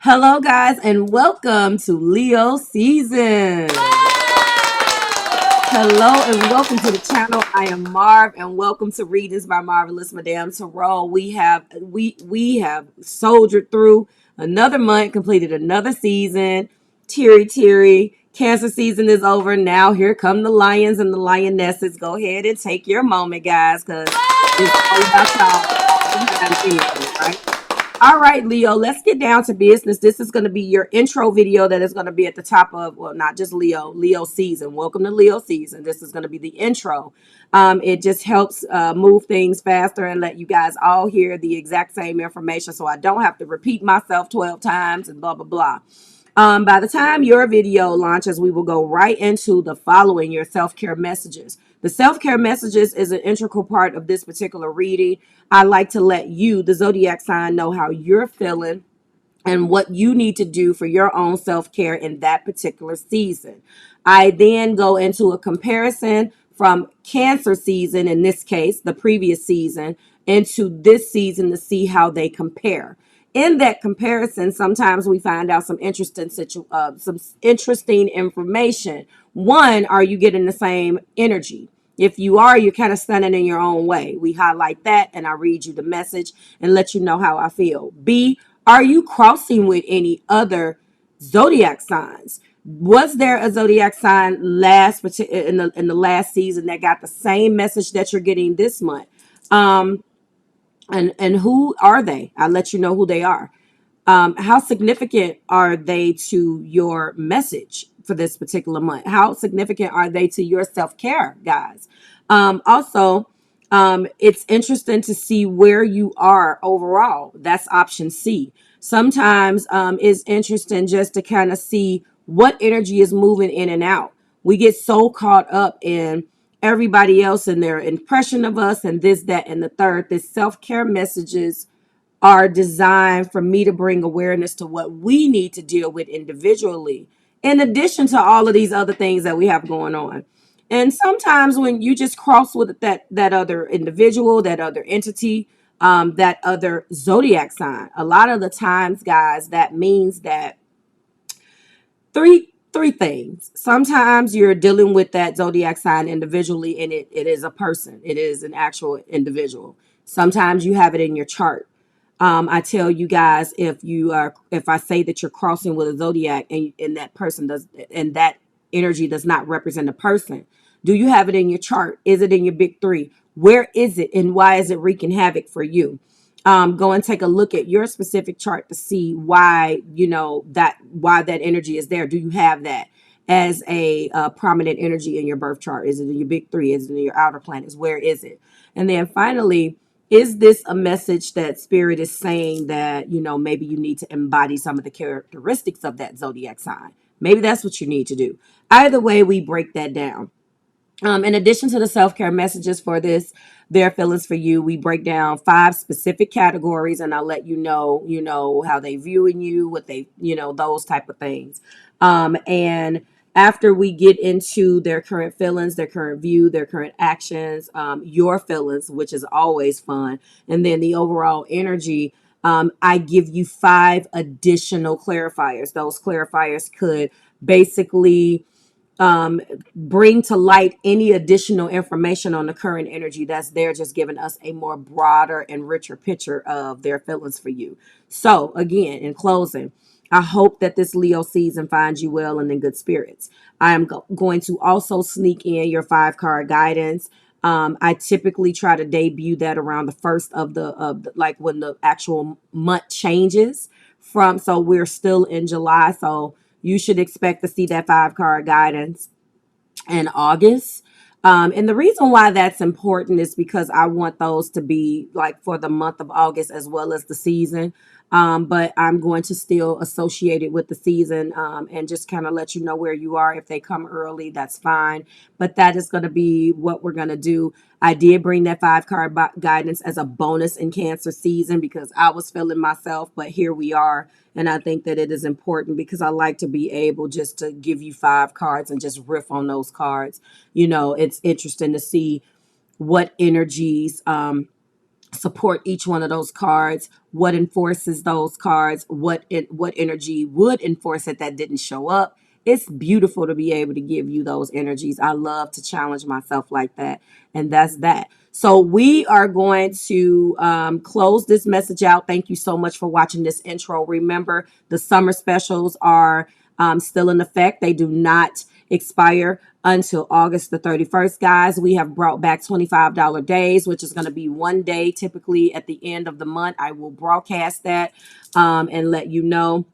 Hello, guys, and welcome to Leo season. Hello, and welcome to the channel. I am Marv, and welcome to Readings by Marvelous Madame Tarot. We have soldiered through another month, completed another season. Teary. Cancer season is over. Now here come the lions and the lionesses. Go ahead and take your moment, guys, because it's all about y'all all the time anyway, right? All right, Leo, let's get down to business. This is going to be your intro video that is going to be at the top of, well, not just Leo season. Welcome to Leo season. This is going to be the intro. It just helps move things faster and let you guys all hear the exact same information so I don't have to repeat myself 12 times and blah, blah, blah. By the time your video launches, we will go right into the following, your self-care messages. The self-care messages is an integral part of this particular reading. I like to let you, the zodiac sign, know how you're feeling and what you need to do for your own self-care in that particular season. I then go into a comparison from Cancer season, in this case, the previous season, into this season to see how they compare. In that comparison, sometimes we find out some interesting information. One, are you getting the same energy? If you are, you're kind of stunning in your own way. We highlight that and I read you the message and let you know how I feel. B, are you crossing with any other zodiac signs? Was there a zodiac sign in the last season that got the same message that you're getting this month? And who are they? I'll let you know who they are. How significant are they to your message for this particular month? How significant are they to your self-care, guys? It's interesting to see where you are overall. That's option C. Sometimes it's interesting just to kind of see what energy is moving in and out. We get so caught up in everybody else and their impression of us and this, that, and the third. This self-care messages are designed for me to bring awareness to what we need to deal with individually, in addition to all of these other things that we have going on. And sometimes when you just cross with that other individual, that other entity, that other zodiac sign, a lot of the times, guys, that means that three things. Sometimes you're dealing with that zodiac sign individually, and it is a person. It is an actual individual. Sometimes you have it in your chart. I tell you guys, if I say that you're crossing with a zodiac and that person does, and that energy does not represent a person, do you have it in your chart? Is it in your big three? Where is it, and why is it wreaking havoc for you? Go and take a look at your specific chart to see why why that energy is there. Do you have that as a prominent energy in your birth chart? Is it in your big three? Is it in your outer planets? Where is it? And then finally, is this a message that spirit is saying that, maybe you need to embody some of the characteristics of that zodiac sign? Maybe that's what you need to do. Either way, we break that down. In addition to the self-care messages for this, their feelings for you, we break down 5 specific categories, and I'll let how they viewing you, what they, those type of things. And after we get into their current feelings, their current view, their current actions, your feelings, which is always fun, and then the overall energy, I give you 5 additional clarifiers. Those clarifiers could basically bring to light any additional information on the current energy that's there, just giving us a more broader and richer picture of their feelings for you. So again, in closing, I hope that this Leo season finds you well and in good spirits. I am going to also sneak in your 5-card guidance. I typically try to debut that around the first of the like when the actual month changes from. So we're still in July, so you should expect to see that 5-card guidance in August. And the reason why that's important is because I want those to be like for the month of August as well as the season. But I'm going to still associate it with the season and just kind of let you know where you are. If they come early, that's fine. But that is going to be what we're going to do. I did bring that 5-card guidance as a bonus in Cancer season because I was feeling myself, but here we are. And I think that it is important because I like to be able just to give you 5 cards and just riff on those cards. It's interesting to see what energies support each one of those cards, what enforces those cards, what energy would enforce it that didn't show up. It's beautiful to be able to give you those energies. I love to challenge myself like that. And that's that. So we are going to close this message out. Thank you so much for watching this intro. Remember, the summer specials are still in effect. They do not expire until August the 31st, guys. We have brought back $25 days, which is going to be one day typically at the end of the month. I will broadcast that and let you know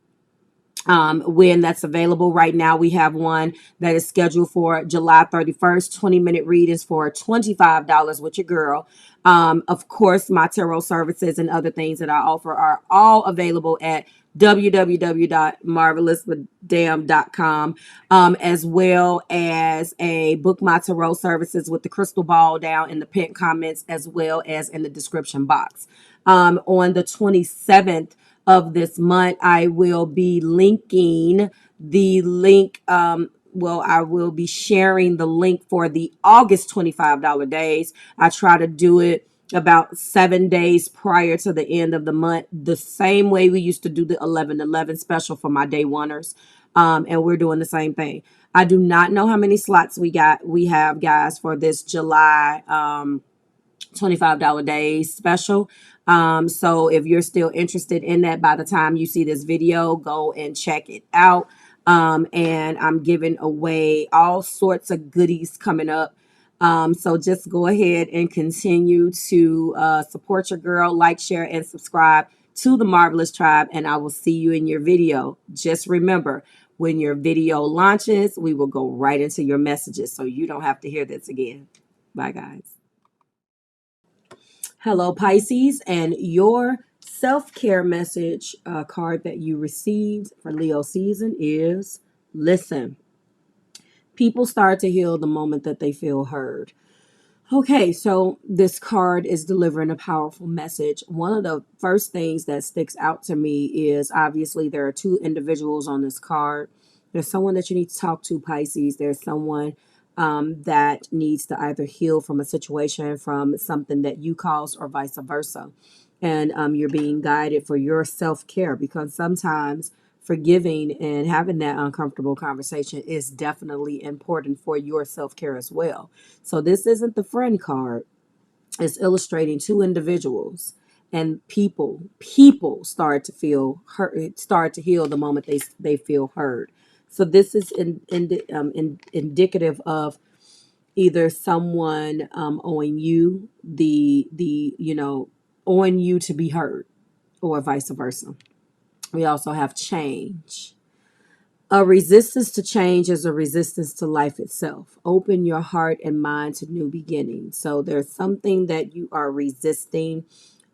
when that's available. Right now, we have one that is scheduled for July 31st, 20-minute readings for $25 with your girl. Of course, my tarot services and other things that I offer are all available at www.marvelousmadame.com, as well as a book my tarot services with the crystal ball down in the pinned comments, as well as in the description box. On the 27th of this month, I will be linking the link. I will be sharing the link for the August $25 days. I try to do it about 7 days prior to the end of the month, the same way we used to do the 11/11 special for my day oneers. And we're doing the same thing. I do not know how many slots we have, guys, for this July $25 days special. So if you're still interested in that, by the time you see this video, go and check it out. And I'm giving away all sorts of goodies coming up. So just go ahead and continue to support your girl, like, share, and subscribe to the Marvelous Tribe, and I will see you in your video. Just remember, when your video launches, we will go right into your messages, so you don't have to hear this again. Bye, guys. Hello, Pisces, and your self-care message card that you received for Leo season is: listen. People start to heal the moment that they feel heard. Okay, so this card is delivering a powerful message. One of the first things that sticks out to me is, obviously there are two individuals on this card. There's someone that you need to talk to, Pisces. There's someone that needs to either heal from a situation, from something that you caused, or vice versa. And you're being guided for your self-care, because sometimes forgiving and having that uncomfortable conversation is definitely important for your self-care as well. So this isn't the friend card. It's illustrating two individuals, and people start to feel hurt, start to heal the moment they feel heard. So this is indicative of either someone owing you owing you to be heard, or vice versa. We also have change. A resistance to change is a resistance to life itself. Open your heart and mind to new beginnings. So there's something that you are resisting,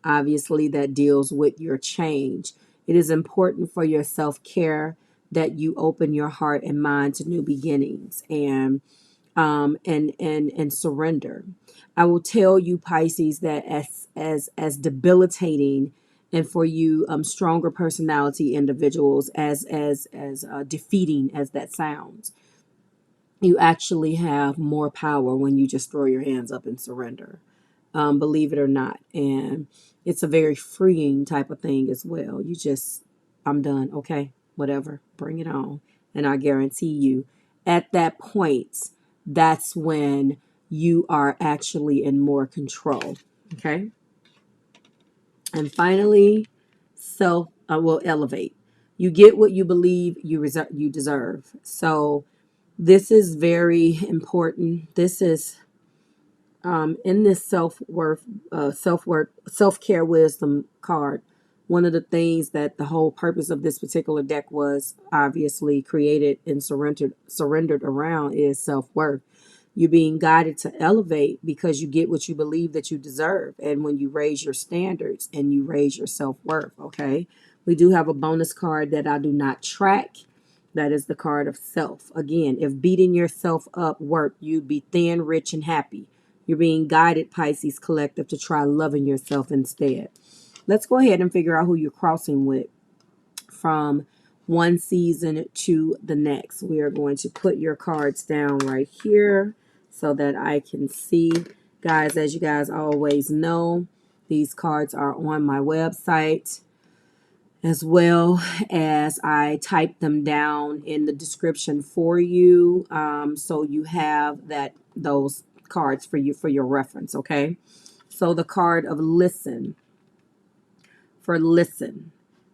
obviously, that deals with your change. It is important for your self-care that you open your heart and mind to new beginnings, and surrender. I will tell you, Pisces, that as debilitating, and for you stronger personality individuals, as defeating as that sounds, you actually have more power when you just throw your hands up and surrender. Believe it or not. And it's a very freeing type of thing as well. You just, I'm done. Okay, whatever, bring it on. And I guarantee you, at that point, that's when you are actually in more control. Okay. And finally, self will elevate. You get what you believe you deserve. So this is very important. This is in this self-care wisdom card. One of the things that the whole purpose of this particular deck was obviously created and surrendered around is self-worth. You're being guided to elevate because you get what you believe that you deserve. And when you raise your standards and you raise your self-worth, okay? We do have a bonus card that I do not track. That is the card of self. Again, if beating yourself up worked, you'd be thin, rich, and happy. You're being guided, Pisces Collective, to try loving yourself instead. Let's go ahead and figure out who you're crossing with from one season to the next. We are going to put your cards down right here so that I can see. Guys, as you guys always know, These cards are on my website, as well as I type them down in the description for you. So you have those cards for your reference, okay? So the card of listen, for listen.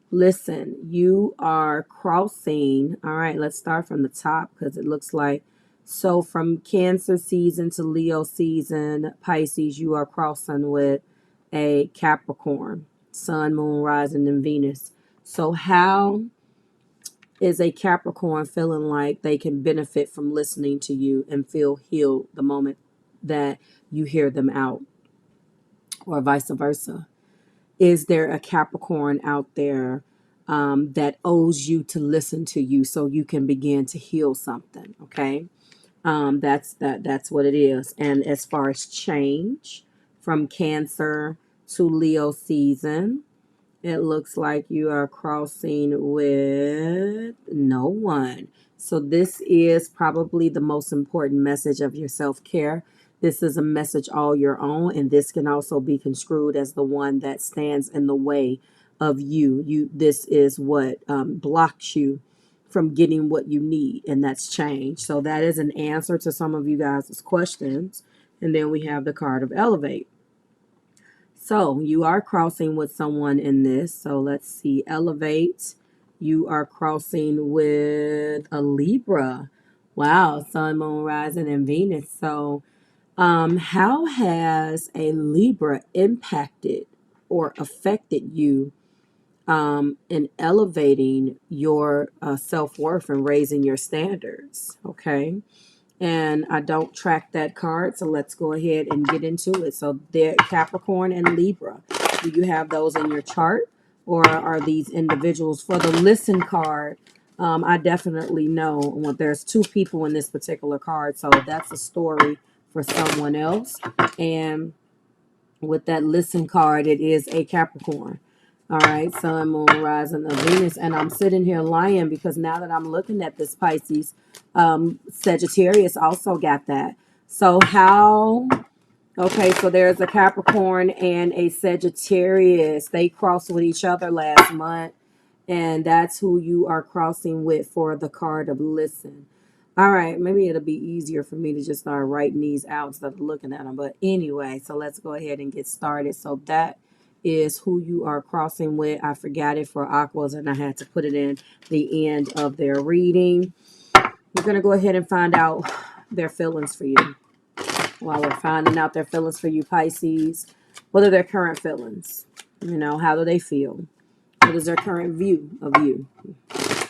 Listen, you are crossing. All right, let's start from the top because it looks like, so from Cancer season to Leo season, Pisces, you are crossing with a Capricorn, Sun, Moon, Rising, and Venus. So how is a Capricorn feeling like they can benefit from listening to you and feel healed the moment that you hear them out, or vice versa? Is there a Capricorn out there that owes you to listen to you so you can begin to heal something? Okay, that's what it is. And as far as change from Cancer to Leo season, it looks like you are crossing with no one. So this is probably the most important message of your self-care. This is a message all your own, and this can also be construed as the one that stands in the way of you. This is what blocks you from getting what you need, and that's change. So that is an answer to some of you guys' questions. And then we have the card of elevate. So you are crossing with someone in this. So let's see, elevate. You are crossing with a Libra. Wow, Sun, Moon, Rising, and Venus. So how has a Libra impacted or affected you in elevating your self-worth and raising your standards? Okay. And I don't track that card, so let's go ahead and get into it. So there, Capricorn and Libra, do you have those in your chart, or are these individuals? For the listen card, I definitely know, well, there's two people in this particular card, so that's a story for someone else. And with that listen card, it is a Capricorn. All right, Sun, Moon, Rising, and Venus. And I'm sitting here lying because now that I'm looking at this Pisces, Sagittarius also got that. So how, okay, so there's a Capricorn and a Sagittarius. They crossed with each other last month. And that's who you are crossing with for the card of listen. All right, maybe it'll be easier for me to just start writing these out instead of looking at them. But anyway, so let's go ahead and get started. So that is who you are crossing with. I forgot it for aquas and I had to put it in the end of their reading. We're going to go ahead and find out their feelings for you. While we're finding out their feelings for you, Pisces, what are their current feelings? You know, how do they feel? What is their current view of you?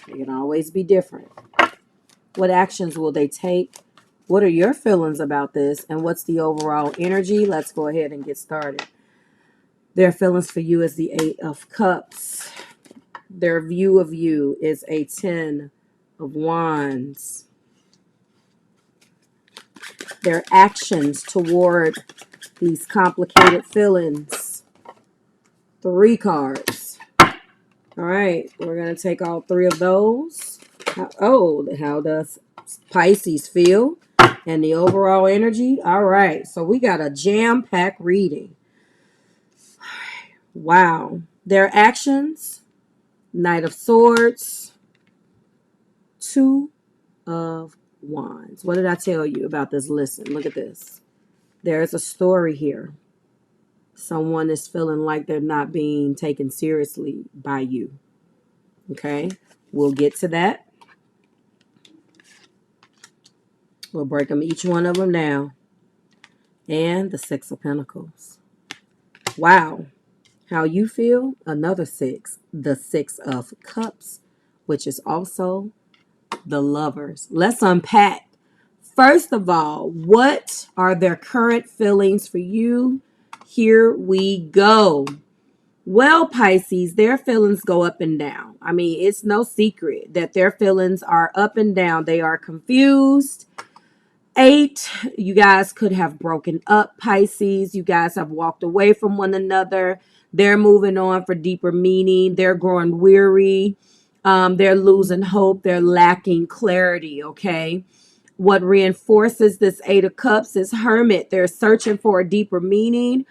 They can always be different. What actions will they take? What are your feelings about this? And what's the overall energy? Let's go ahead and get started. Their feelings for you is the Eight of Cups. Their view of you is a 10 of Wands. Their actions toward these complicated feelings. 3 cards. All right, we're going to take all 3 of those. How does Pisces feel? And the overall energy. All right, so we got a jam-packed reading. Wow. Their actions. Knight of Swords. 2 of Wands. What did I tell you about this? Listen, look at this. There's a story here. Someone is feeling like they're not being taken seriously by you. Okay, we'll get to that. We'll break them, each one of them down. And the 6 of Pentacles. Wow. How you feel? Another 6. The 6 of Cups, which is also the Lovers. Let's unpack. First of all, what are their current feelings for you? Here we go. Well, Pisces, their feelings go up and down. I mean, it's no secret that their feelings are up and down. They are confused. 8, you guys could have broken up, Pisces. You guys have walked away from one another. They're moving on for deeper meaning. They're growing weary. They're losing hope. They're lacking clarity, okay? What reinforces this 8 of Cups is Hermit. They're searching for a deeper meaning.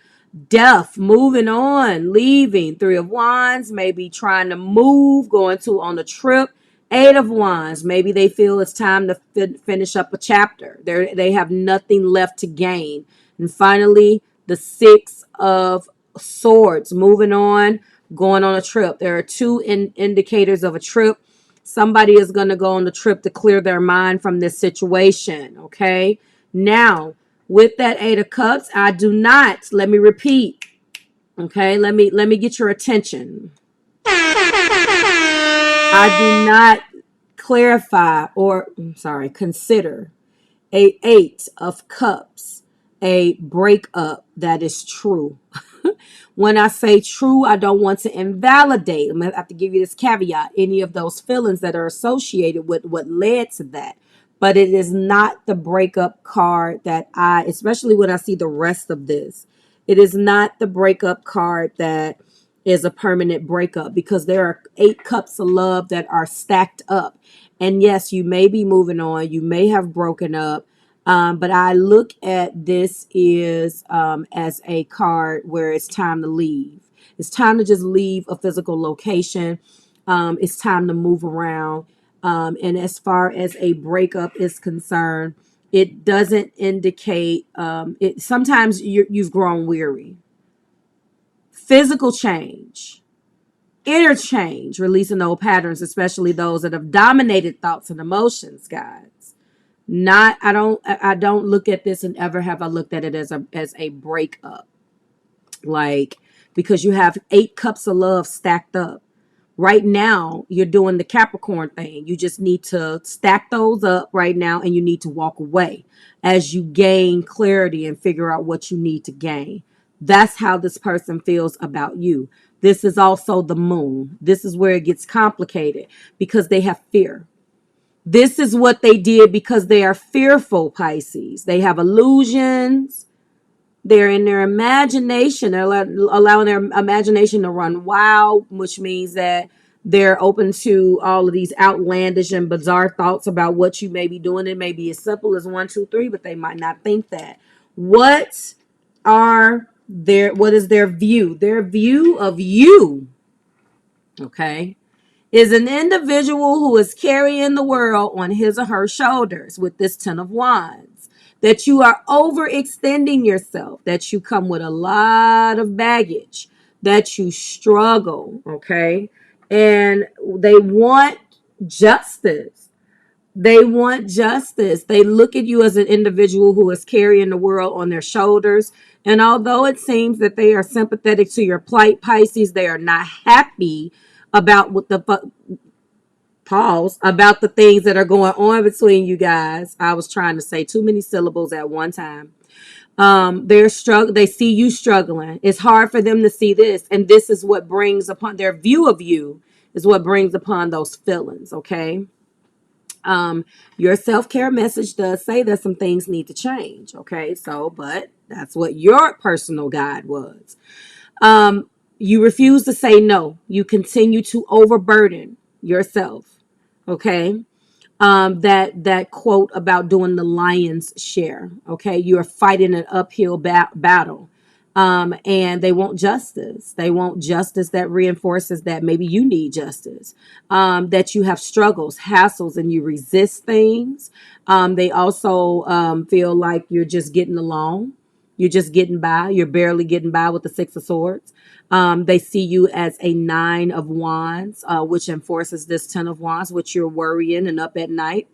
Death, moving on, leaving. Three of Wands, maybe trying to move, going to on a trip. Eight of Wands, maybe they feel it's time to finish up a chapter. They have nothing left to gain. And finally, the Six of Swords, moving on, going on a trip. There are two indicators of a trip. Somebody is going to go on the trip to clear their mind from this situation. Okay. Now, with that Eight of Cups, I do not, let me repeat. Okay. Let me get your attention. I do not clarify or, consider a Eight of Cups a breakup that is true. When I say true, I don't want to invalidate. I'm going to have to give you this caveat, any of those feelings that are associated with what led to that. But it is not the breakup card that especially when I see the rest of this, it is not the breakup card that is a permanent breakup, because there are 8 cups of love that are stacked up. And yes, you may be moving on. You may have broken up. But I look at this is as a card where it's time to leave. It's time to just leave a physical location. It's time to move around. And as far as a breakup is concerned, it doesn't indicate it. Sometimes you've grown weary. Physical change, inner change, releasing old patterns, especially those that have dominated thoughts and emotions, guys. Not, I don't look at this, and ever have I looked at it as a breakup. Like, because you have 8 cups of love stacked up. Right now, you're doing the Capricorn thing. You just need to stack those up right now, and you need to walk away as you gain clarity and figure out what you need to gain. That's how this person feels about you. This is also the moon. This is where it gets complicated, because they have fear. This is what they did because they are fearful, Pisces. They have illusions. They're in their imagination. They're allowing their imagination to run wild, which means that they're open to all of these outlandish and bizarre thoughts about what you may be doing. It may be as simple as 1, 2, 3, but they might not think that. What is their view? Their view of you, okay, is an individual who is carrying the world on his or her shoulders with this 10 of Wands. That you are overextending yourself, that you come with a lot of baggage, that you struggle, okay? And they want justice. They want justice. They look at you as an individual who is carrying the world on their shoulders. And although it seems that they are sympathetic to your plight, Pisces, they are not happy about what the about the things that are going on between you guys. I was trying to say too many syllables at one time. They see you struggling. It's hard for them to see this, and this is what brings upon their view of you, is what brings upon those feelings. Okay. Your self-care message does say that some things need to change. Okay. So, but that's what your personal guide was. You refuse to say no. You continue to overburden yourself. Okay. That quote about doing the lion's share. Okay. You're fighting an uphill battle. And they want justice. They want justice that reinforces that maybe you need justice, that you have struggles, hassles, and you resist things. They also feel like you're just getting along. You're just getting by. You're barely getting by with the 6 of Swords. They see you as a 9 of Wands, which enforces this 10 of Wands, which you're worrying and up at night.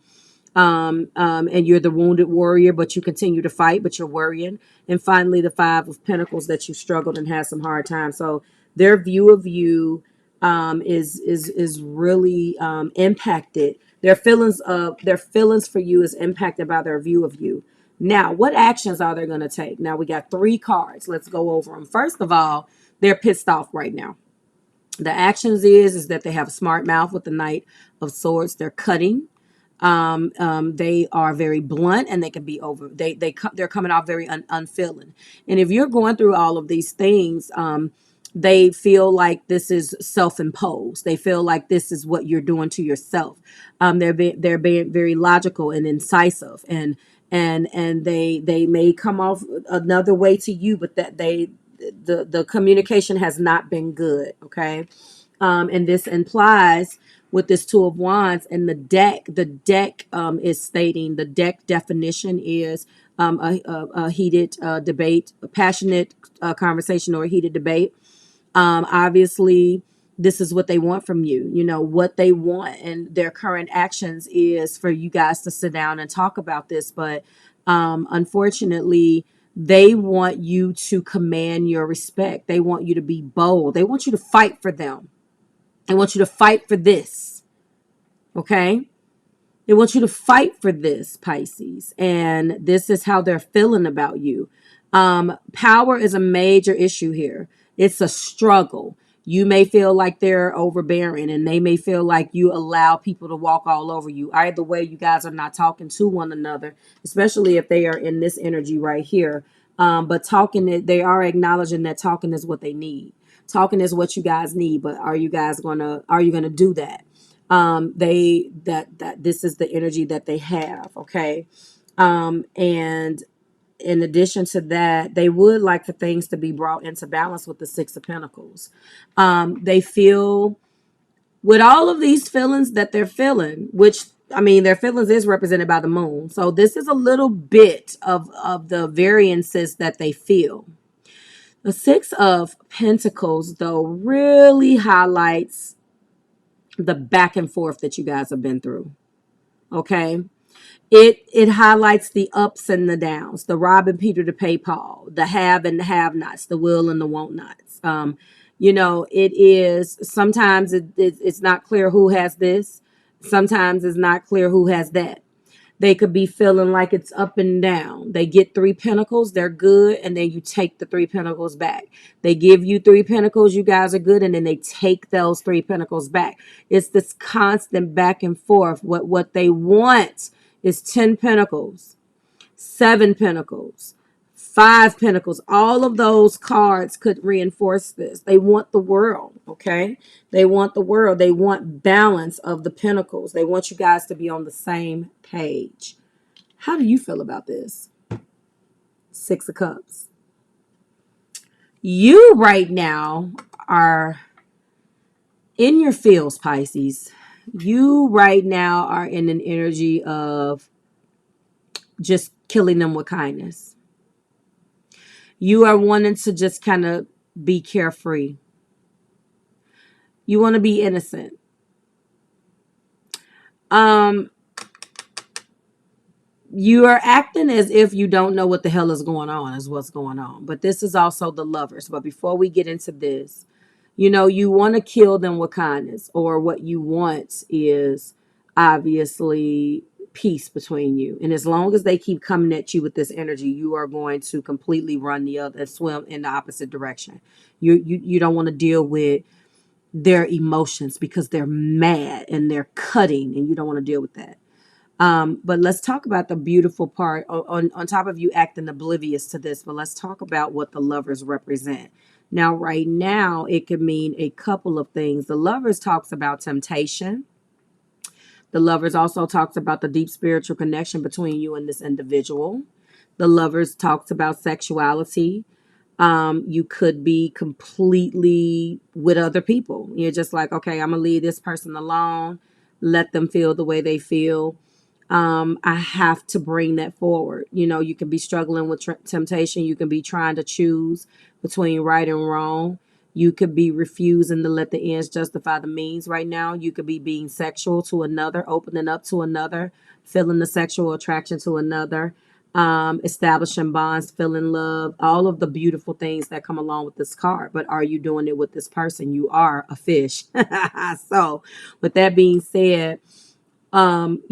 And you're the wounded warrior, but you continue to fight, but you're worrying. And finally, the 5 of Pentacles, that you struggled and had some hard times. So their view of you is really impacted. Their feelings for you is impacted by their view of you. Now, what actions are they going to take? Now, we got 3 cards. Let's go over them. First of all, they're pissed off right now. The actions is that they have a smart mouth with the Knight of Swords. They're cutting. They are very blunt, and they can be they're coming off very unfeeling. And if you're going through all of these things, they feel like this is self-imposed. They feel like this is what you're doing to yourself. They're being very logical and incisive, and they may come off another way to you, but that the communication has not been good. Okay. And this implies with this Two of Wands and the deck is stating, the deck definition is a heated debate, a passionate conversation or a heated debate. Obviously, this is what they want from you. You know, what they want and their current actions is for you guys to sit down and talk about this. But unfortunately, they want you to command your respect. They want you to be bold. They want you to fight for them. They want you to fight for this. Okay? They want you to fight for this, Pisces. And this is how they're feeling about you. Power is a major issue here. It's a struggle. You may feel like they're overbearing and they may feel like you allow people to walk all over you. Either way, you guys are not talking to one another, especially if they are in this energy right here. But talking, they are acknowledging that talking is what they need. Talking is what you guys need, but are you gonna do that? This is the energy that they have. Okay. And in addition to that, they would like for things to be brought into balance with the Six of Pentacles. They feel, with all of these feelings that they're feeling, which, I mean, their feelings is represented by the moon. So this is a little bit of the variances that they feel. The Six of Pentacles, though, really highlights the back and forth that you guys have been through. Okay. It highlights the ups and the downs, the robbing Peter to pay Paul, the have and the have nots, the will and the won't nots. You know, it is sometimes it's not clear who has this. Sometimes it's not clear who has that. They could be feeling like it's up and down. They get three pentacles, they're good, and then you take the three pentacles back. They give you three pentacles, you guys are good, and then they take those three pentacles back. It's this constant back and forth. What they want is 10 pentacles, 7 pentacles, 5 pentacles. All of those cards could reinforce this. They want the world, okay? They want the world. They want balance of the pentacles. They want you guys to be on the same page. How do you feel about this? Six of Cups. You right now are in your feels, Pisces. You right now are in an energy of just killing them with kindness. You are wanting to just kind of be carefree. You want to be innocent. You are acting as if you don't know what the hell is going on, is what's going on. But this is also the Lovers. But before we get into this, you know, you want to kill them with kindness, or what you want is obviously peace between you. And as long as they keep coming at you with this energy, you are going to completely run the other, swim in the opposite direction. You don't want to deal with their emotions because they're mad and they're cutting, and you don't want to deal with that. But let's talk about the beautiful part on top of you acting oblivious to this. But let's talk about what the Lovers represent. Now, right now, it could mean a couple of things. The Lovers talks about temptation. The Lovers also talks about the deep spiritual connection between you and this individual. The Lovers talks about sexuality. You could be completely with other people. You're just like, okay, I'm going to leave this person alone. Let them feel the way they feel. I have to bring that forward. You know, you can be struggling with temptation. You can be trying to choose between right and wrong. You could be refusing to let the ends justify the means right now. You could be being sexual to another, opening up to another, feeling the sexual attraction to another, establishing bonds, feeling love, all of the beautiful things that come along with this card. But are you doing it with this person? You are a fish. So with that being said, the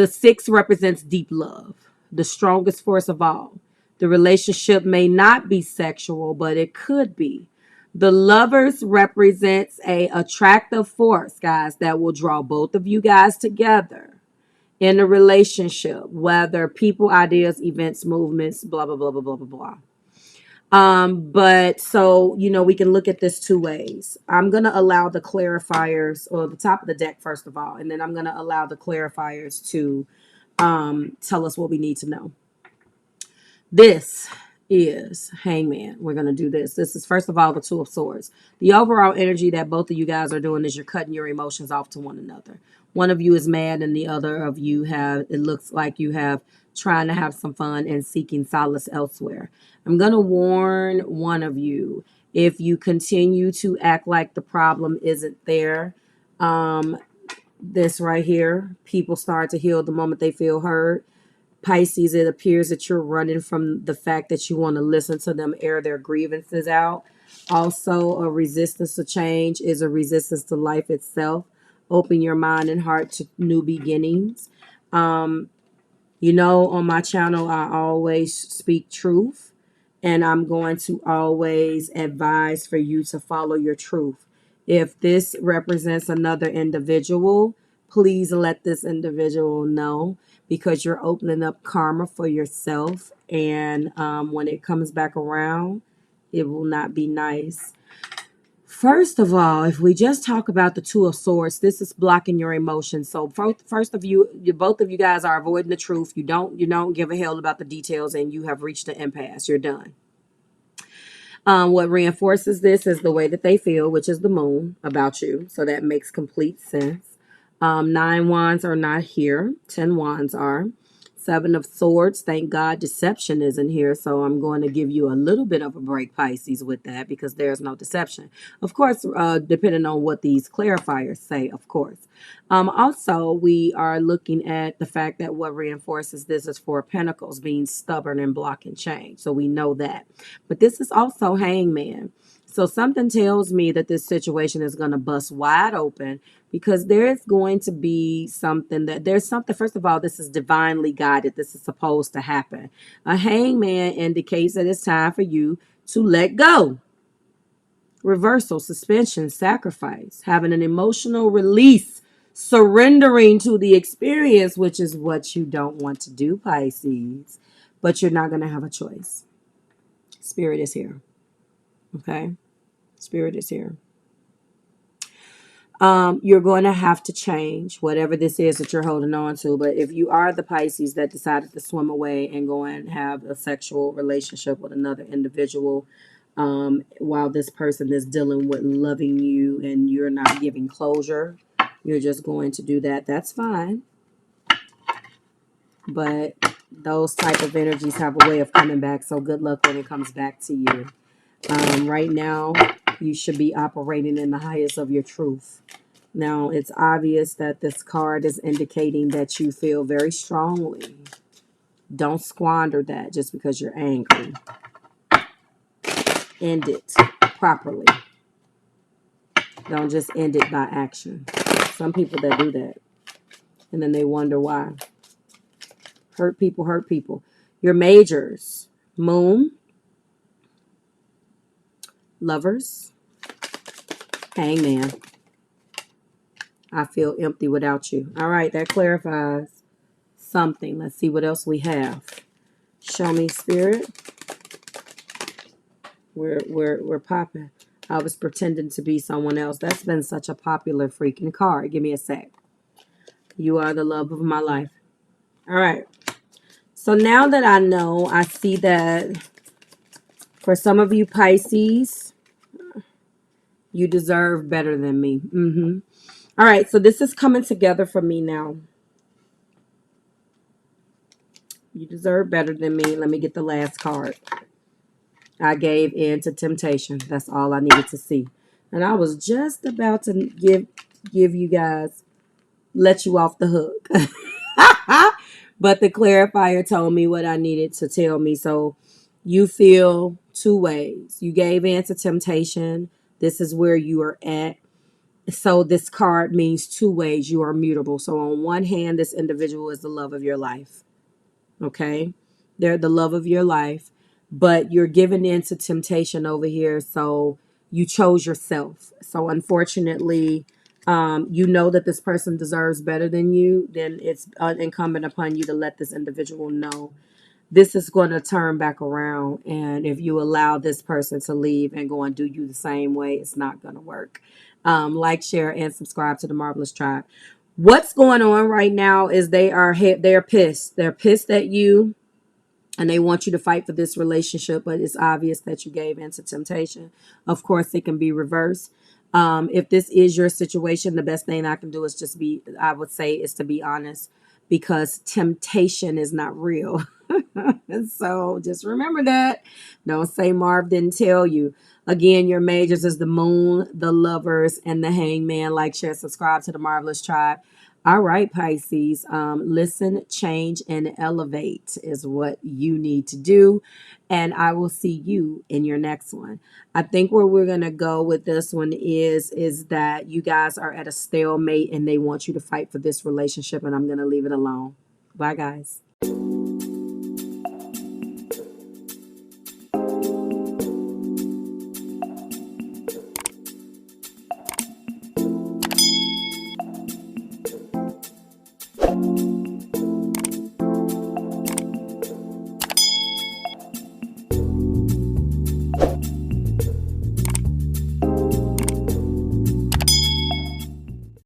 six represents deep love, the strongest force of all. The relationship may not be sexual, but it could be. The Lovers represents a attractive force, guys, that will draw both of you guys together in a relationship, whether people, ideas, events, movements, blah, blah, blah, blah, blah, blah, blah. But so, you know, we can look at this two ways. I'm going to allow the clarifiers, or the top of the deck, first of all, and then I'm going to allow the clarifiers to tell us what we need to know. This is Hangman. We're going to do this. This is, first of all, the Two of Swords. The overall energy that both of you guys are doing is you're cutting your emotions off to one another. One of you is mad and the other of you have, it looks like you have trying to have some fun and seeking solace elsewhere. I'm going to warn one of you, if you continue to act like the problem isn't there, this right here, people start to heal the moment they feel heard. Pisces, it appears that you're running from the fact that you want to listen to them air their grievances out. Also, a resistance to change is a resistance to life itself. Open your mind and heart to new beginnings. You know, on my channel, I always speak truth, and I'm going to always advise for you to follow your truth. If this represents another individual, please let this individual know, because you're opening up karma for yourself. And when it comes back around, it will not be nice. First of all, if we just talk about the Two of Swords, this is blocking your emotions. So first of you, both of you guys are avoiding the truth. You don't give a hell about the details, and you have reached an impasse. You're done. What reinforces this is the way that they feel, which is the moon, about you. So that makes complete sense. 9 wands are not here. 10 wands are. 7 of swords. Thank God deception isn't here. So I'm going to give you a little bit of a break, Pisces, with that, because there's no deception. Of course, depending on what these clarifiers say, of course. Also, we are looking at the fact that what reinforces this is 4 of Pentacles, being stubborn and blocking change. So we know that. But this is also Hangman. So something tells me that this situation is going to bust wide open, because there's going to be something first of all, this is divinely guided. This is supposed to happen. A Hangman indicates that it's time for you to let go. Reversal, suspension, sacrifice, having an emotional release, surrendering to the experience, which is what you don't want to do, Pisces. But you're not going to have a choice. Spirit is here. Okay? Spirit is here. You're going to have to change whatever this is that you're holding on to. But if you are the Pisces that decided to swim away and go and have a sexual relationship with another individual, while this person is dealing with loving you and you're not giving closure, you're just going to do that. That's fine. But those type of energies have a way of coming back. So good luck when it comes back to you. Right now, you should be operating in the highest of your truth. Now, it's obvious that this card is indicating that you feel very strongly. Don't squander that just because you're angry. End it properly. Don't just end it by action. Some people that do that, and then they wonder why. Hurt people hurt people. Your majors: Moon, Lovers, Hangman. I feel empty without you. All right, that clarifies something. Let's see what else we have. Show me, Spirit. We're popping. I was pretending to be someone else. That's been such a popular freaking card. Give me a sec. You are the love of my life. All right. So now that I know, I see that for some of you Pisces, you deserve better than me. All right. So this is coming together for me now. You deserve better than me. Let me get the last card. I gave in to temptation. That's all I needed to see. And I was just about to give you guys, let you off the hook. But the clarifier told me what I needed to tell me. So you feel 2 ways. You gave in to temptation. This is where you are at. So this card means 2 ways. You are mutable. So on one hand, this individual is the love of your life. Okay? They're the love of your life. But you're giving in to temptation over here. So you chose yourself. So unfortunately, you know that this person deserves better than you. Then it's incumbent upon you to let this individual know this is going to turn back around. And if you allow this person to leave and go and do you the same way, it's not going to work. Like, share, and subscribe to the Marvelous Tribe. What's going on right now is they're pissed. They're pissed at you. and they want you to fight for this relationship, but it's obvious that you gave in to temptation. Of course, it can be reversed. If this is your situation, the best thing I can do is just be, I would say, is to be honest, because temptation is not real. So just remember that. Don't say Marv didn't tell you. Again, your majors is the moon, the lovers, and the hangman. Like, share, subscribe to the Marvelous Tribe. All right, Pisces, listen, change, and elevate is what you need to do. And I will see you in your next one. I think where we're going to go with this one is that you guys are at a stalemate and they want you to fight for this relationship, and I'm going to leave it alone. Bye, guys.